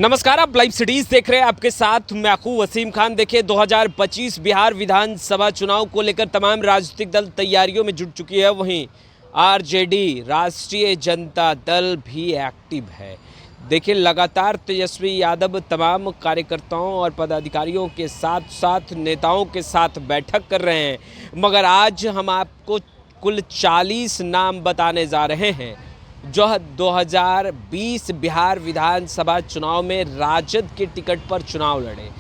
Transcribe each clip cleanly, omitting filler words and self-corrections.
नमस्कार, आप live cities देख रहे हैं। आपके साथ मैं अखू वसीम खान। देखिए 2025 बिहार विधानसभा चुनाव को लेकर तमाम राजनीतिक दल तैयारियों में जुट चुकी है। वहीं आरजेडी राष्ट्रीय जनता दल भी एक्टिव है। देखिए लगातार तेजस्वी यादव तमाम कार्यकर्ताओं और पदाधिकारियों के साथ साथ नेताओं के साथ बैठक कर रहे हैं, मगर आज हम आपको कुल 40 नाम बताने जा रहे हैं जो 2020 बिहार विधानसभा चुनाव में राजद के टिकट पर चुनाव लड़े।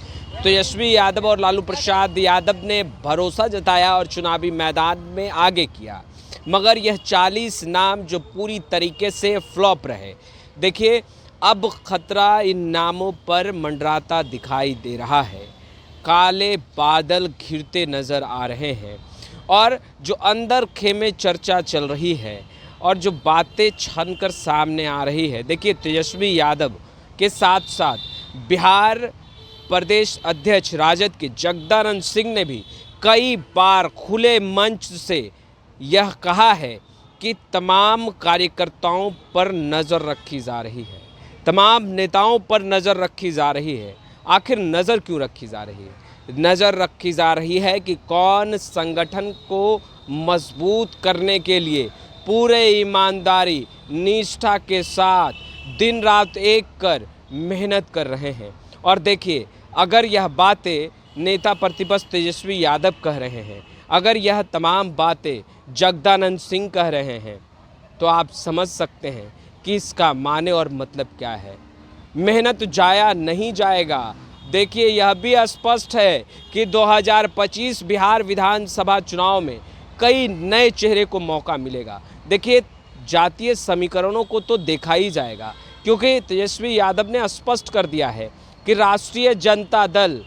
तेजस्वी यादव और लालू प्रसाद यादव ने भरोसा जताया और चुनावी मैदान में आगे किया, मगर यह 40 नाम जो पूरी तरीके से फ्लॉप रहे। देखिए अब खतरा इन नामों पर मंडराता दिखाई दे रहा है। काले बादल घिरते नज़र आ रहे हैं और जो अंदर खेमे चर्चा चल रही है और जो बातें छनकर सामने आ रही है। देखिए तेजस्वी यादव के साथ साथ बिहार प्रदेश अध्यक्ष राजद के जगदानंद सिंह ने भी कई बार खुले मंच से यह कहा है कि तमाम कार्यकर्ताओं पर नज़र रखी जा रही है, तमाम नेताओं पर नज़र रखी जा रही है। आखिर नज़र क्यों रखी जा रही है? नज़र रखी जा रही है कि कौन संगठन को मजबूत करने के लिए पूरे ईमानदारी निष्ठा के साथ दिन रात एक कर मेहनत कर रहे हैं। और देखिए अगर यह बातें नेता प्रतिपक्ष तेजस्वी यादव कह रहे हैं, अगर यह तमाम बातें जगदानंद सिंह कह रहे हैं, तो आप समझ सकते हैं कि इसका माने और मतलब क्या है। मेहनत जाया नहीं जाएगा। देखिए यह भी स्पष्ट है कि 2025 बिहार विधानसभा चुनाव में कई नए चेहरे को मौका मिलेगा। देखिए जातीय समीकरणों को तो देखा ही जाएगा, क्योंकि तेजस्वी यादव ने स्पष्ट कर दिया है कि राष्ट्रीय जनता दल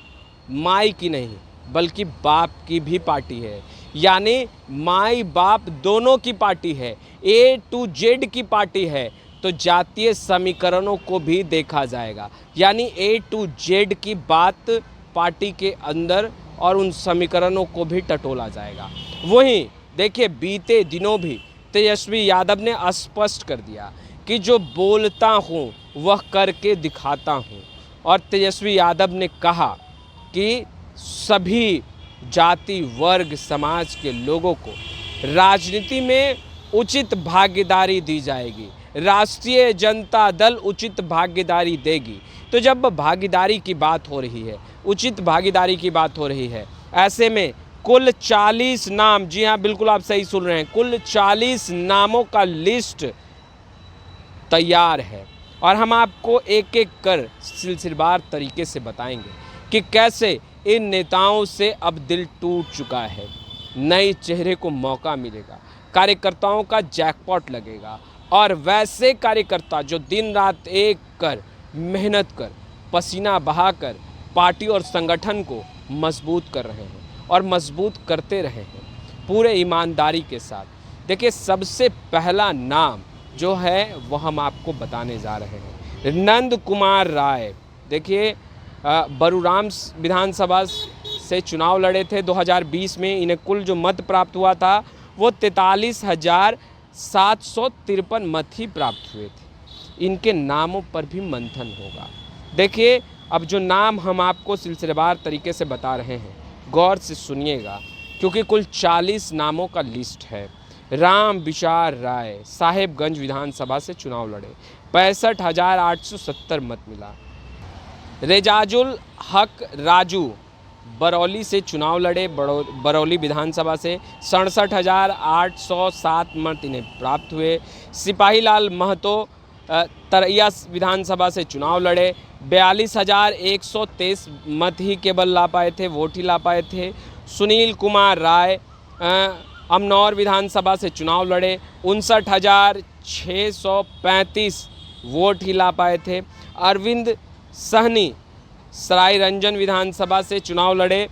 माई की नहीं बल्कि बाप की भी पार्टी है। यानी माई बाप दोनों की पार्टी है, A to Z की पार्टी है। तो जातीय समीकरणों को भी देखा जाएगा, यानी A to Z की बात पार्टी के अंदर और उन समीकरणों को भी टटोला जाएगा। वहीं देखिए बीते दिनों भी तेजस्वी यादव ने स्पष्ट कर दिया कि जो बोलता हूँ वह करके दिखाता हूँ। और तेजस्वी यादव ने कहा कि सभी जाति वर्ग समाज के लोगों को राजनीति में उचित भागीदारी दी जाएगी, राष्ट्रीय जनता दल उचित भागीदारी देगी। तो जब भागीदारी की बात हो रही है, उचित भागीदारी की बात हो रही है, ऐसे में कुल 40 नाम, जी हाँ बिल्कुल आप सही सुन रहे हैं, कुल 40 नामों का लिस्ट तैयार है और हम आपको एक एक कर सिलसिलेवार तरीके से बताएंगे कि कैसे इन नेताओं से अब दिल टूट चुका है। नए चेहरे को मौका मिलेगा, कार्यकर्ताओं का जैकपॉट लगेगा और वैसे कार्यकर्ता जो दिन रात एक कर मेहनत कर पसीना बहाकर पार्टी और संगठन को मजबूत कर रहे हैं और मजबूत करते रहे हैं पूरे ईमानदारी के साथ। देखिए सबसे पहला नाम जो है वो हम आपको बताने जा रहे हैं, नंद कुमार राय। देखिए बरुराम विधानसभा से चुनाव लड़े थे 2020 में। इन्हें कुल जो मत प्राप्त हुआ था वो 43,753 मत ही प्राप्त हुए थे। इनके नामों पर भी मंथन होगा। देखिए अब जो नाम हम आपको सिलसिलेवार तरीके से बता रहे हैं, गौर से सुनिएगा क्योंकि कुल 40 नामों का लिस्ट है। राम विचार राय साहेबगंज विधानसभा से चुनाव लड़े, 65,870 मत मिला। रेजाजुल हक राजू बरौली से चुनाव लड़े, बरौली विधानसभा से 67,807 मत इन्हें प्राप्त हुए। सिपाही लाल महतो तरैया विधानसभा से चुनाव लड़े, 42,123 मत ही केवल ला पाए थे, वोट ही ला पाए थे। सुनील कुमार राय अमनौर विधानसभा से चुनाव लड़े, 59,635 वोट ही ला पाए थे। अरविंद सहनी सरायरंजन विधानसभा से चुनाव लड़े,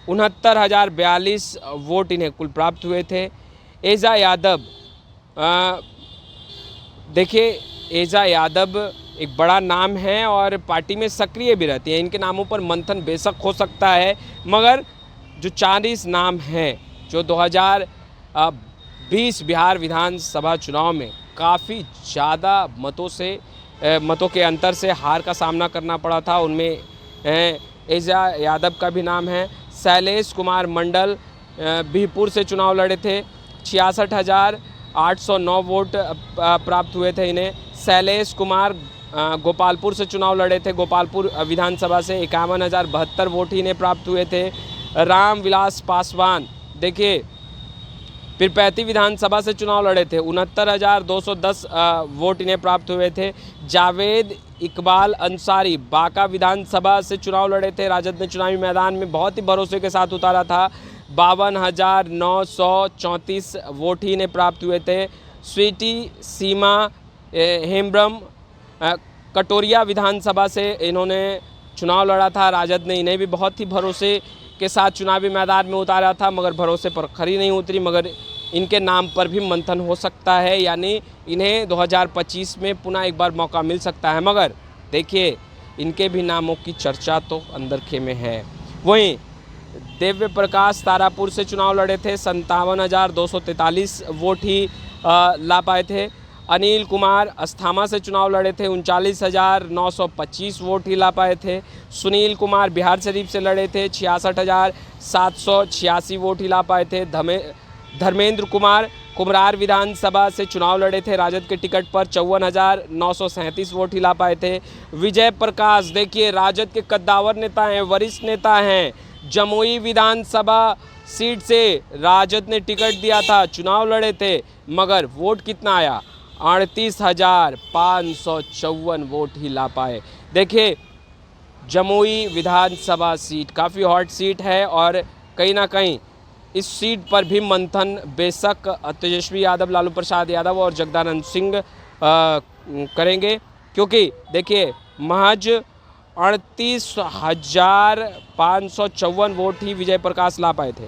69,042 वोट इन्हें कुल प्राप्त हुए थे। एजा यादव, देखिए एजा यादव एक बड़ा नाम है और पार्टी में सक्रिय भी रहती हैं। इनके नामों पर मंथन बेशक हो सकता है, मगर जो 40 नाम हैं जो 2020 बिहार विधानसभा चुनाव में काफ़ी ज़्यादा मतों से मतों के अंतर से हार का सामना करना पड़ा था। उनमें एजा यादव का भी नाम है। शैलेश कुमार मंडल बिहपुर से चुनाव लड़े थे, 66,809 वोट प्राप्त हुए थे इन्हें। शैलेश कुमार गोपालपुर से चुनाव लड़े थे, गोपालपुर विधानसभा से 51,072 वोट ही इन्हें प्राप्त हुए थे। रामविलास पासवान देखिए पीरपैंती विधानसभा से चुनाव लड़े थे, 69,210 वोट इन्हें प्राप्त हुए थे। जावेद इकबाल अंसारी बांका विधानसभा से चुनाव लड़े थे, राजद ने चुनावी मैदान में बहुत ही भरोसे के साथ उतारा था, 52,934 वोट ही इन्हें प्राप्त हुए थे। स्वीटी सीमा हेम्ब्रम कटोरिया विधानसभा से इन्होंने चुनाव लड़ा था, राजद ने इन्हें भी बहुत ही भरोसे के साथ चुनावी मैदान में उतारा था, मगर भरोसे पर खरी नहीं उतरी। मगर इनके नाम पर भी मंथन हो सकता है, यानी इन्हें 2025 में पुनः एक बार मौका मिल सकता है। मगर देखिए इनके भी नामों की चर्चा तो अंदर खेमे है। वहीं दिव्य प्रकाश तारापुर से चुनाव लड़े थे, 57,243 वोट ही ला पाए थे। अनिल कुमार अस्थामा से चुनाव लड़े थे, 39,925 वोट ही ला पाए थे। सुनील कुमार बिहार शरीफ से लड़े थे, 66,786 वोट ही ला पाए थे। धर्मेंद्र कुमार कुमरार विधानसभा से चुनाव लड़े थे, राजद के टिकट पर 54,937 वोट ही ला पाए थे। विजय प्रकाश देखिए राजद के कद्दावर नेता हैं, वरिष्ठ नेता हैं, जमुई विधानसभा सीट से राजद ने टिकट दिया था, चुनाव लड़े थे, मगर वोट कितना आया, 38,554 वोट ही ला पाए। देखिए जमुई विधानसभा सीट काफ़ी हॉट सीट है और कहीं ना कहीं इस सीट पर भी मंथन बेशक तेजस्वी यादव, लालू प्रसाद यादव और जगदानंद सिंह करेंगे, क्योंकि देखिए महज 38,554 वोट ही विजय प्रकाश ला पाए थे।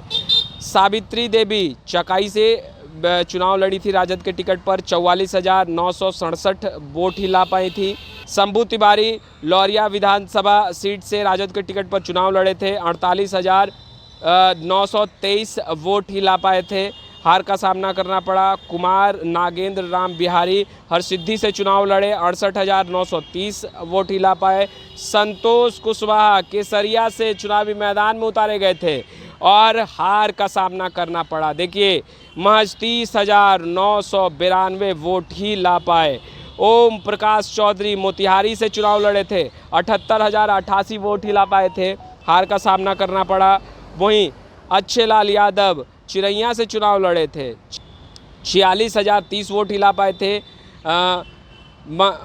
सावित्री देवी चकाई से चुनाव लड़ी थी, राजद के टिकट पर 44,967 वोट ही ला पाई थी। शंभू तिवारी लौरिया विधानसभा सीट से राजद के टिकट पर चुनाव लड़े थे, 48,923 वोट ही ला पाए थे, हार का सामना करना पड़ा। कुमार नागेंद्र राम बिहारी हरसिद्धि से चुनाव लड़े, 68,930 वोट ही ला पाए। संतोष कुशवाहा केसरिया से चुनावी मैदान में उतारे गए थे और हार का सामना करना पड़ा। देखिए महज 30,992 वोट ही ला पाए। ओम प्रकाश चौधरी मोतिहारी से चुनाव लड़े थे, 78,088 वोट ही ला पाए थे, हार का सामना करना पड़ा। वहीं अच्छे लाल यादव चिरैया से चुनाव लड़े थे, 46,030 वोट ही ला पाए थे।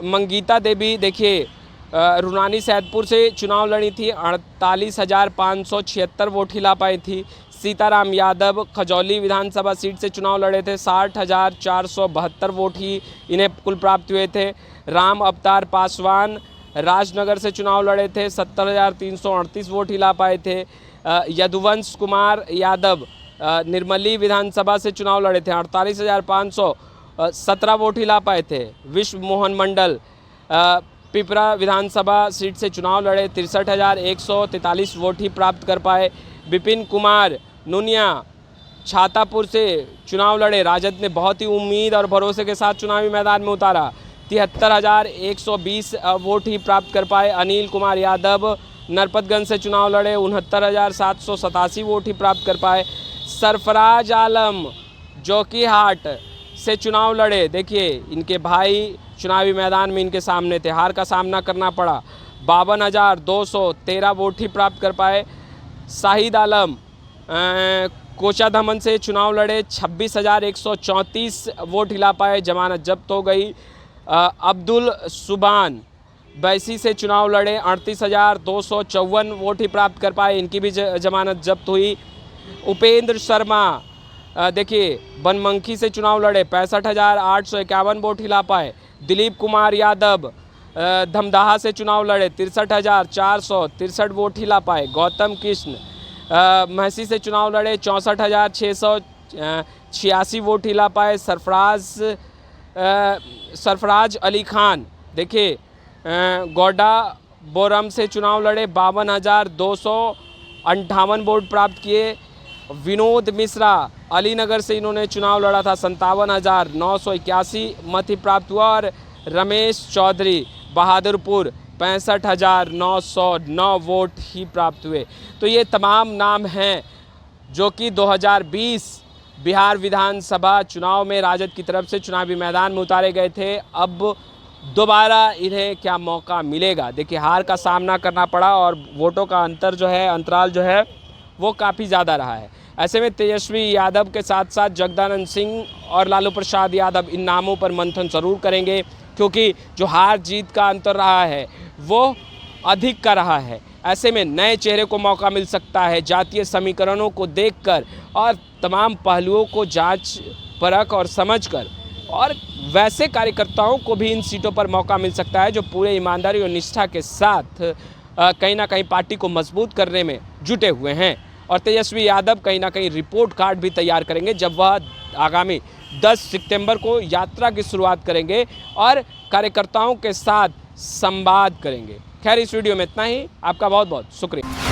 मंगीता देवी देखिए रुनानी सैदपुर से चुनाव लड़ी थी, 48,576 वोट ही ला पाई थी। सीताराम यादव खजौली विधानसभा सीट से चुनाव लड़े थे, 60,472 वोट ही इन्हें कुल प्राप्त हुए थे। राम अवतार पासवान राजनगर से चुनाव लड़े थे, 70,338 वोट ही ला पाए थे। यदुवंश कुमार यादव निर्मली विधानसभा से चुनाव लड़े थे, 48,517 वोट ही ला पाए थे। विश्व मोहन मंडल पिपरा विधानसभा सीट से चुनाव लड़े, 63,143 वोट ही प्राप्त कर पाए। विपिन कुमार नुनिया छातापुर से चुनाव लड़े, राजद ने बहुत ही उम्मीद और भरोसे के साथ चुनावी मैदान में उतारा, 73,120 वोट ही प्राप्त कर पाए। अनिल कुमार यादव नरपतगंज से चुनाव लड़े, 69,787 वोट ही प्राप्त कर पाए। सरफराज आलम जोकीहाट से चुनाव लड़े, देखिए इनके भाई चुनावी मैदान में इनके सामने थे, हार का सामना करना पड़ा, 52,213 वोट ही प्राप्त कर पाए। शाहिद आलम कोचाधमन से चुनाव लड़े, 26,134 वोट हिला पाए, जमानत जब्त हो गई। अब्दुल सुबान बैसी से चुनाव लड़े, 38,254 वोट ही प्राप्त कर पाए, इनकी भी जमानत जब्त हुई। उपेंद्र शर्मा देखिए बनमंखी से चुनाव लड़े, 65,851 वोट हिला पाए। दिलीप कुमार यादव धमदाहा से चुनाव लड़े, 63,463 वोट हिला पाए। गौतम कृष्ण महसी से चुनाव लड़े, 64,686 वोट हिला पाए। सरफराज अली खान देखिए गोड्डा बोरम से चुनाव लड़े, 52,258 वोट प्राप्त किए। विनोद मिश्रा अलीनगर से इन्होंने चुनाव लड़ा था, 57,981 मत ही प्राप्त हुआ। और रमेश चौधरी बहादुरपुर 65,909 वोट ही प्राप्त हुए। तो ये तमाम नाम हैं जो कि 2020 बिहार विधानसभा चुनाव में राजद की तरफ से चुनावी मैदान में उतारे गए थे। अब दोबारा इन्हें क्या मौका मिलेगा? देखिए, हार का सामना करना पड़ा और वोटों का अंतराल जो है वो काफ़ी ज़्यादा रहा है। ऐसे में तेजस्वी यादव के साथ साथ जगदानंद सिंह और लालू प्रसाद यादव इन नामों पर मंथन ज़रूर करेंगे, क्योंकि जो हार जीत का अंतर रहा है वो अधिक का रहा है। ऐसे में नए चेहरे को मौका मिल सकता है जातीय समीकरणों को देखकर और तमाम पहलुओं को जांच परख और समझकर, और वैसे कार्यकर्ताओं को भी इन सीटों पर मौका मिल सकता है जो पूरे ईमानदारी और निष्ठा के साथ कहीं ना कहीं पार्टी को मजबूत करने में जुटे हुए हैं। और तेजस्वी यादव कहीं ना कहीं रिपोर्ट कार्ड भी तैयार करेंगे जब वह आगामी 10 सितंबर को यात्रा की शुरुआत करेंगे और कार्यकर्ताओं के साथ संवाद करेंगे। खैर, इस वीडियो में इतना ही। आपका बहुत बहुत शुक्रिया।